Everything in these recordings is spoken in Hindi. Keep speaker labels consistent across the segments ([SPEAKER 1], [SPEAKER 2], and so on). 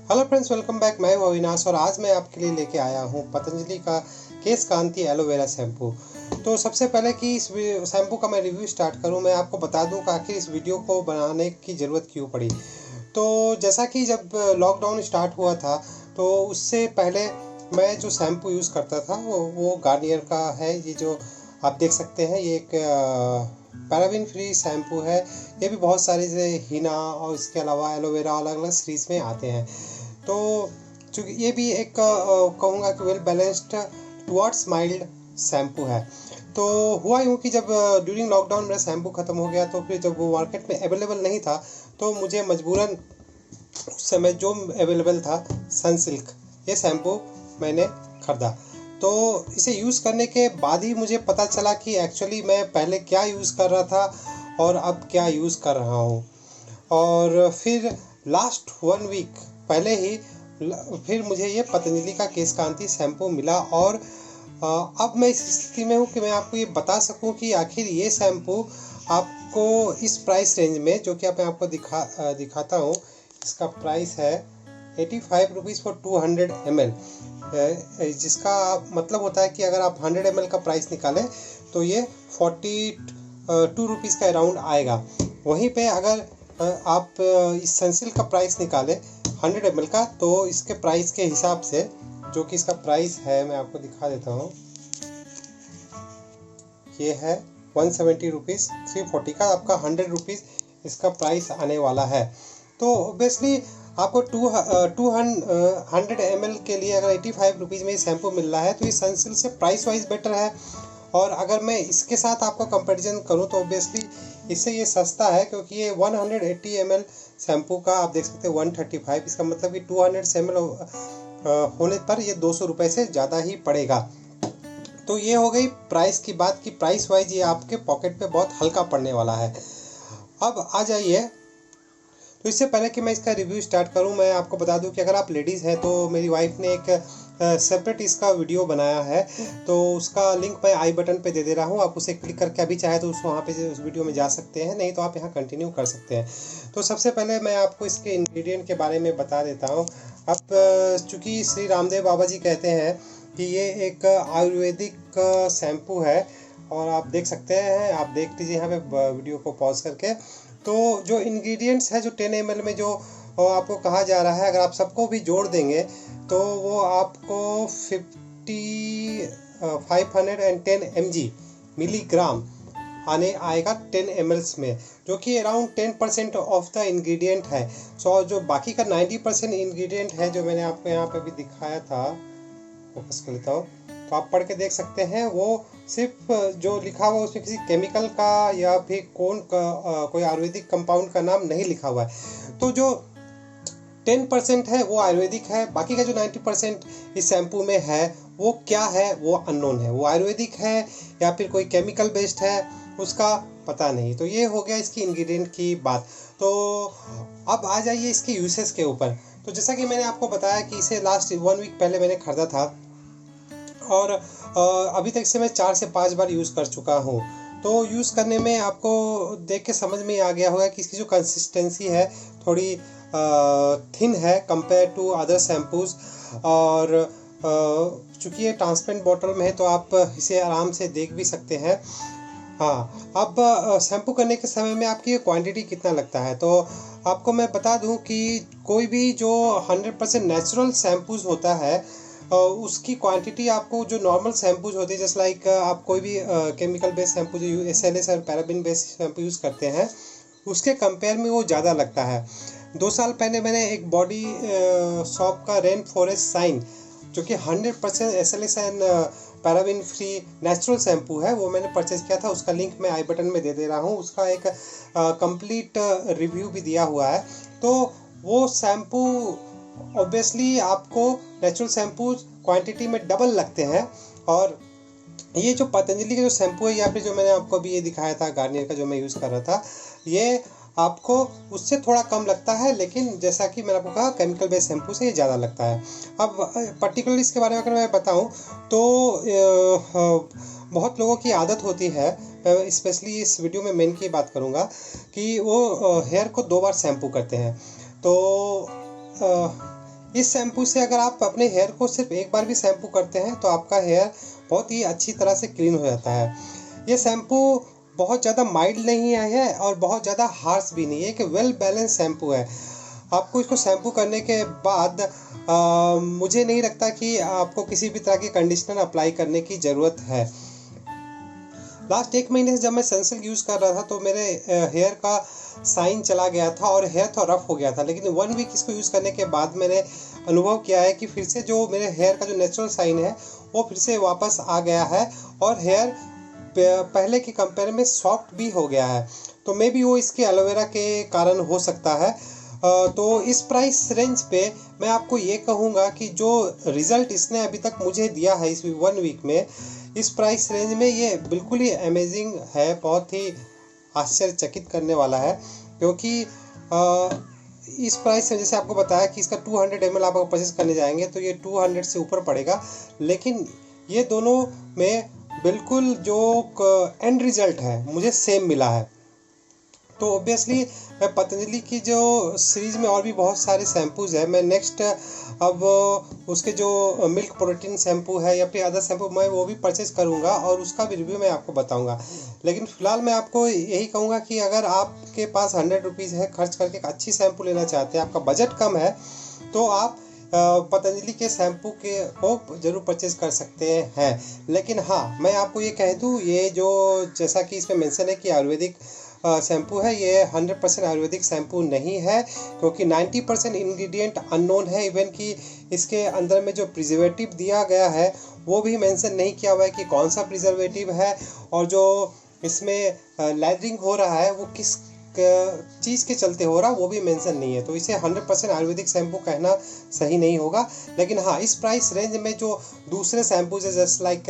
[SPEAKER 1] Hello friends, welcome back. मैं हूं अविनाश और आज मैं आपके लिए लेके आया हूं पतंजलि का केश कांति एलोवेरा शैम्पू। तो सबसे पहले कि इस शैम्पू का मैं रिव्यू स्टार्ट करूं, मैं आपको बता दूं कि आखिर इस वीडियो को बनाने की ज़रूरत क्यों पड़ी। तो जैसा कि जब लॉकडाउन स्टार्ट हुआ था तो उससे पहले मैं जो शैम्पू यूज़ करता था वो गार्नियर का है। ये जो आप देख सकते हैं, ये एक पैराबिन फ्री शैम्पू है। ये भी बहुत सारे जैसे हिना और इसके अलावा एलोवेरा अलग अलग सीरीज़ में आते हैं। तो चूँकि ये भी एक कहूँगा कि well balanced towards mild shampoo है। तो हुआ यूँ कि जब ड्यूरिंग लॉकडाउन मेरा शैम्पू ख़त्म हो गया, तो फिर जब वो मार्केट में अवेलेबल नहीं था तो मुझे मजबूरन उस समय जो अवेलेबल था सनसिल्क ये शैम्पू मैंने ख़रीदा। तो इसे यूज़ करने के बाद ही मुझे पता चला कि एक्चुअली मैं पहले क्या यूज़ कर रहा था और अब क्या यूज़ कर रहा हूँ। और फिर लास्ट 1 वीक पहले ही फिर मुझे ये पतंजलि का केश कांति शैम्पू मिला। और अब मैं इस स्थिति में हूँ कि मैं आपको ये बता सकूँ कि आखिर ये शैम्पू आपको इस प्राइस रेंज में, जो कि मैं आपको दिखाता हूँ। इसका प्राइस है 85 रुपीज़ फॉर 200 ml, जिसका मतलब होता है कि अगर आप 100 ml का प्राइस निकालें तो ये 42 रुपीज़ का अराउंड आएगा। वहीं पे अगर आप इस सनसिल्क का प्राइस निकालें 100 ml का, तो इसके प्राइस के हिसाब से, जो कि इसका प्राइस है, मैं आपको दिखा देता हूँ, ये है 170 रुपीज़। 340 का आपका 100 रुपीज़ इसका प्राइस आने वाला है। तो ऑब्वियसली आपको 200 ml के लिए अगर 85 रुपीज़ में शैम्पू मिल रहा है तो ये सनसिल्क से प्राइस वाइज बेटर है। और अगर मैं इसके साथ आपको कंपैरिजन करूं तो ऑब्वियसली इससे ये सस्ता है, क्योंकि ये 180 ml शैम्पू का आप देख सकते हैं 135। इसका मतलब कि 200 ml होने पर ये 200 रुपये से ज़्यादा ही पड़ेगा। तो ये हो गई प्राइस की बात कि प्राइस वाइज ये आपके पॉकेट पे बहुत हल्का पड़ने वाला है। अब आ जाइए, तो इससे पहले कि मैं इसका रिव्यू स्टार्ट करूं, मैं आपको बता दूं कि अगर आप लेडीज़ हैं तो मेरी वाइफ ने एक सेपरेट इसका वीडियो बनाया है, तो उसका लिंक मैं आई बटन पे दे दे रहा हूं। आप उसे क्लिक करके अभी चाहे तो वहाँ पे उस वीडियो में जा सकते हैं, नहीं तो आप यहाँ कंटिन्यू कर सकते हैं। तो सबसे पहले मैं आपको इसके इंग्रेडिएंट के बारे में बता देता हूँ। अब चूँकि श्री रामदेव बाबा जी कहते हैं कि ये एक आयुर्वेदिक शैम्पू है, और आप देख सकते हैं, आप देख लीजिए यहाँ पे वीडियो को पॉज करके। तो जो इंग्रेडिएंट्स है, जो 10 ml में जो आपको कहा जा रहा है, अगर आप सबको भी जोड़ देंगे तो वो आपको 510 mg मिलीग्राम आएगा 10 ml में, जो कि अराउंड 10% ऑफ द इंग्रेडिएंट है। सो जो बाकी का 90% इंग्रेडिएंट है, जो मैंने आपको यहाँ पे भी दिखाया था, फोकस कर लेता हूँ तो आप पढ़ के देख सकते हैं, वो सिर्फ जो लिखा हुआ उसमें किसी केमिकल का या फिर कोई आयुर्वेदिक कंपाउंड का नाम नहीं लिखा हुआ है। तो जो 10% है वो आयुर्वेदिक है, बाकी का जो 90% इस शैम्पू में है वो क्या है वो अननोन है। वो आयुर्वेदिक है या फिर कोई केमिकल बेस्ड है, उसका पता नहीं। तो ये हो गया इसकी इंग्रेडिएंट की बात। तो अब आ जाइए इसके यूसेस के ऊपर। तो जैसा कि मैंने आपको बताया कि इसे लास्ट 1 वीक पहले मैंने ख़रीदा था, और अभी तक से मैं 4 से 5 बार यूज़ कर चुका हूँ। तो यूज़ करने में आपको देख के समझ में आ गया होगा कि इसकी जो कंसिस्टेंसी है थोड़ी थिन है कंपेयर टू अदर शैम्पूज़। और चूँकि ये ट्रांसपेरेंट बॉटल में है तो आप इसे आराम से देख भी सकते हैं। हाँ, अब शैम्पू करने के समय में आपकी क्वांटिटी कितना लगता है, तो आपको मैं बता दूं कि कोई भी जो 100% नेचुरल शैम्पूज़ होता है, उसकी क्वांटिटी आपको जो नॉर्मल शैम्पूज होती है, जैसे लाइक आप कोई भी केमिकल बेस्ड शैम्पू जो SLS और पैराबिन बेस्ड शैम्पू यूज़ करते हैं, उसके कंपेयर में वो ज़्यादा लगता है। 2 साल पहले मैंने एक बॉडी शॉप का रेन फॉरेस्ट शाइन, जो कि 100% SLS and paraben free natural shampoo है, वो मैंने परचेज़ किया था। उसका लिंक मैं आई बटन में दे दे रहा हूँ। उसका एक कंप्लीट रिव्यू भी दिया हुआ है। तो वो शैम्पू ऑब्वियसली आपको नेचुरल शैम्पू क्वांटिटी में डबल लगते हैं। और ये जो पतंजलि का जो शैम्पू है, या फिर जो मैंने आपको अभी ये दिखाया था गार्नियर का जो मैं यूज़ कर रहा था, ये आपको उससे थोड़ा कम लगता है, लेकिन जैसा कि मैंने आपको कहा केमिकल बेस्ड शैम्पू से ये ज़्यादा लगता है। अब पर्टिकुलरली इसके बारे में अगर मैं बताऊं तो बहुत लोगों की आदत होती है, स्पेशली इस वीडियो में मेन की बात करूंगा, कि वो हेयर को 2 बार शैम्पू करते हैं। तो इस शैम्पू से अगर आप अपने हेयर को सिर्फ एक बार भी शैम्पू करते हैं तो आपका हेयर बहुत ही अच्छी तरह से क्लीन हो जाता है। ये शैम्पू बहुत ज़्यादा माइल्ड नहीं है और बहुत ज़्यादा हार्श भी नहीं है, एक वेल बैलेंस शैम्पू है। आपको इसको शैम्पू करने के बाद मुझे नहीं लगता कि आपको किसी भी तरह की कंडीशनर अप्लाई करने की ज़रूरत है। लास्ट 1 महीने से जब मैं सनसिल्क यूज़ कर रहा था तो मेरे हेयर का साइन चला गया था और हेयर थोड़ा रफ हो गया था, लेकिन 1 वीक इसको यूज़ करने के बाद मैंने अनुभव किया है कि फिर से जो मेरे हेयर का जो नेचुरल साइन है वो फिर से वापस आ गया है और हेयर पहले के कंपेयर में सॉफ्ट भी हो गया है। तो मे बी वो इसके एलोवेरा के कारण हो सकता है। तो इस प्राइस रेंज पे मैं आपको ये कहूँगा कि जो रिज़ल्ट इसने अभी तक मुझे दिया है इस 1 वीक में, इस प्राइस रेंज में ये बिल्कुल ही अमेजिंग है, बहुत ही आश्चर्यचकित करने वाला है। क्योंकि इस प्राइस में जैसे आपको बताया कि इसका 200 ml आप अगर परचेस करने जाएंगे तो ये 200 से ऊपर पड़ेगा, लेकिन ये दोनों में बिल्कुल जो एंड रिजल्ट है मुझे सेम मिला है। तो ऑब्वियसली मैं पतंजलि की जो सीरीज़ में और भी बहुत सारे शैम्पूज़ हैं, मैं नेक्स्ट अब उसके जो मिल्क प्रोटीन शैम्पू है या फिर अदर शैम्पू मैं वो भी परचेस करूँगा और उसका भी रिव्यू मैं आपको बताऊँगा। लेकिन फ़िलहाल मैं आपको यही कहूँगा कि अगर आपके पास 100 रुपीज़ है खर्च करके एक अच्छी शैम्पू लेना चाहते हैं, आपका बजट कम है, तो आप पतंजलि के शैम्पू को ज़रूर परचेज़ कर सकते हैं। लेकिन हाँ, मैं आपको ये कह दूँ, ये जो जैसा कि इसमें मेंशन है कि आयुर्वेदिक शैम्पू है, ये 100% आयुर्वेदिक शैम्पू नहीं है, क्योंकि 90% इंग्रेडिएंट अननोन है। इवन कि इसके अंदर में जो प्रिजर्वेटिव दिया गया है वो भी मेंशन नहीं किया हुआ है कि कौन सा प्रिजर्वेटिव है, और जो इसमें लैदरिंग हो रहा है वो किस चीज़ के चलते हो रहा वो भी मेंशन नहीं है। तो इसे 100% आयुर्वेदिक शैम्पू कहना सही नहीं होगा। लेकिन हाँ, इस प्राइस रेंज में जो दूसरे शैम्पूज है जस्ट लाइक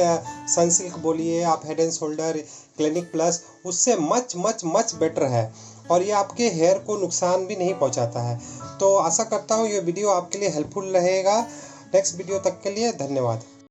[SPEAKER 1] सनसिल्क बोलिए आप, head and shoulder, clinic plus, उससे मच मच मच बेटर है और ये आपके हेयर को नुकसान भी नहीं पहुंचाता है। तो आशा करता हूँ ये वीडियो आपके लिए हेल्पफुल रहेगा। नेक्स्ट वीडियो तक के लिए धन्यवाद।